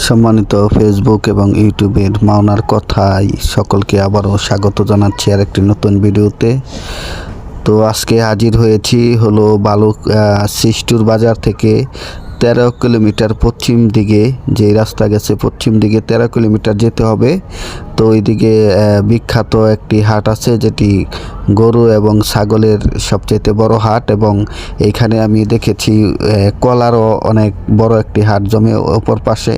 সম্মানিত ফেসবুক এবং ইউটিউবের মাওনার কথায় সকলকে আবারও স্বাগত জানাচ্ছি আর একটি নতুন ভিডিওতে। তো আজকে হাজির হয়েছি হলো সিস্টুর বাজার থেকে 13 কিলোমিটার পশ্চিম দিকে যে রাস্তা গেছে, পশ্চিম দিকে 13 কিলোমিটার যেতে হবে। তো ওইদিকে বিখ্যাত একটি হাট আছে যেটি গরু এবং ছাগলের সবচেয়ে বড় হাট, এবং এইখানে আমি দেখেছি কলারও অনেক বড় একটি হাট জমে অপর পাশে।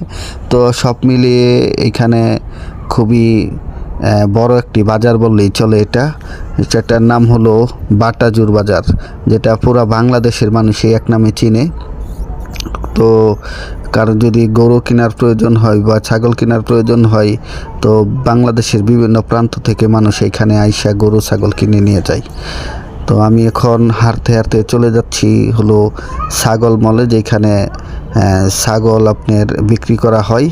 তো সব মিলিয়ে এইখানে খুবই বড় একটি বাজার বললেই চলে। এটার নাম হলো বাটাজুর বাজার, যেটা পুরা বাংলাদেশের মানুষই এক নামে চিনে। তো কারো যদি গরু কেনার প্রয়োজন হয় বা ছাগল কেনার প্রয়োজন হয়, তো বাংলাদেশের বিভিন্ন প্রান্ত থেকে মানুষ এখানে আইসা গরু ছাগল কিনে নিয়ে যায়। তো আমি এখন হাঁটতে হাঁটতে চলে যাচ্ছি হলো ছাগল মলে, যেখানে ছাগল আপনার বিক্রি করা হয়।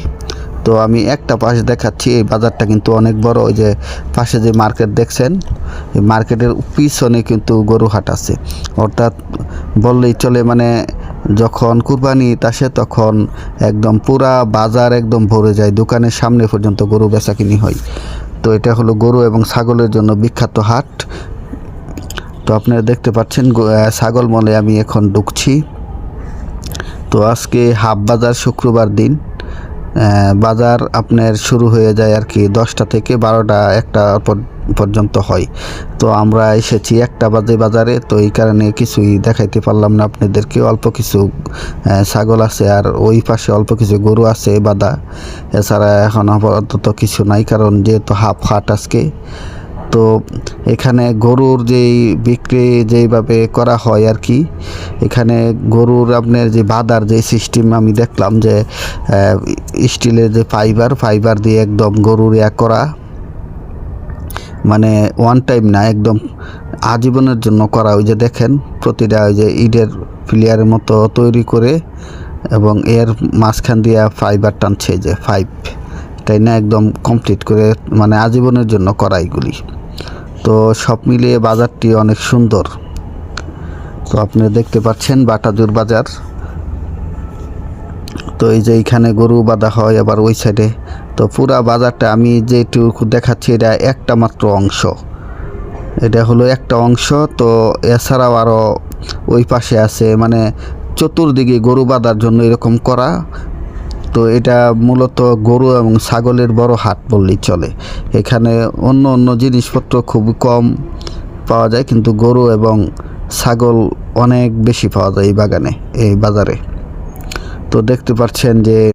তো আমি একটা পাশ দেখাচ্ছি, এই বাজারটা কিন্তু অনেক বড়। ওই যে পাশে যে মার্কেট দেখছেন, এই মার্কেটের পিছনে কিন্তু গরু হাট আছে। অর্থাৎ বললেই চলে, মানে যখন কুরবানি ঈদ আসে তখন একদম পুরা বাজার একদম ভরে যায়, দোকানের সামনে পর্যন্ত গরু বেচাকিনি হয়। তো এটা হলো গরু এবং ছাগলের জন্য বিখ্যাত হাট। তো আপনারা দেখতে পাচ্ছেন ছাগল মলে আমি এখন ঢুকছি। তো আজকে হাফ বাজার, শুক্রবার দিন বাজার আপনার শুরু হয়ে যায় আর কি 10টা থেকে 12টা 1টা পর্যন্ত হয়। তো আমরা এসেছি 1টা বাজে বাজারে, তো এই কারণে কিছুই দেখাইতে পারলাম না আপনাদেরকে। অল্প কিছু ছাগল আছে আর ওই পাশে অল্প কিছু গরু আছে বাঁধা, এছাড়া এখন আপাতত কিছু নাই, কারণ যেহেতু হাফ হাট আজকে। তো এখানে গরুর যেই বিক্রি যেইভাবে করা হয় আর কি, এখানে গরুর আপনার যে বাঁধার যে সিস্টেম আমি দেখলাম, যে স্টিলের যে ফাইবার দিয়ে একদম গরুর করা, মানে ওয়ান টাইম না, একদম আজীবনের জন্য করা। ওই যে দেখেন প্রতিটা ওই যে ইটের প্লেয়ারের মতো তৈরি করে, এবং এর মাঝখান দিয়ে ফাইবার টানছে, যে তাই না, একদম কমপ্লিট করে, মানে আজীবনের জন্য করা এগুলি। তো সব মিলিয়ে বাজারটি অনেক সুন্দর। তো আপনি দেখতে পাচ্ছেন বাটাজুর বাজার। তো এই যে এইখানে গরু বাঁধা হয়, আবার ওই সাইডে। তো পুরা বাজারটা আমি যেটুকু দেখাচ্ছি, এটা একটা মাত্র অংশ, এটা হলো একটা অংশ। তো এছাড়াও আরও ওই পাশে আছে, মানে চতুর্দিকে গরু বাঁধার জন্য এরকম করা। তো এটা মূলত গরু এবং ছাগলের বড় হাট বললেই চলে। এখানে অন্য অন্য জিনিসপত্র খুব কম পাওয়া যায়, কিন্তু গরু এবং ছাগল অনেক বেশি পাওয়া যায় এই বাজারে। তো দেখতে পাচ্ছেন যে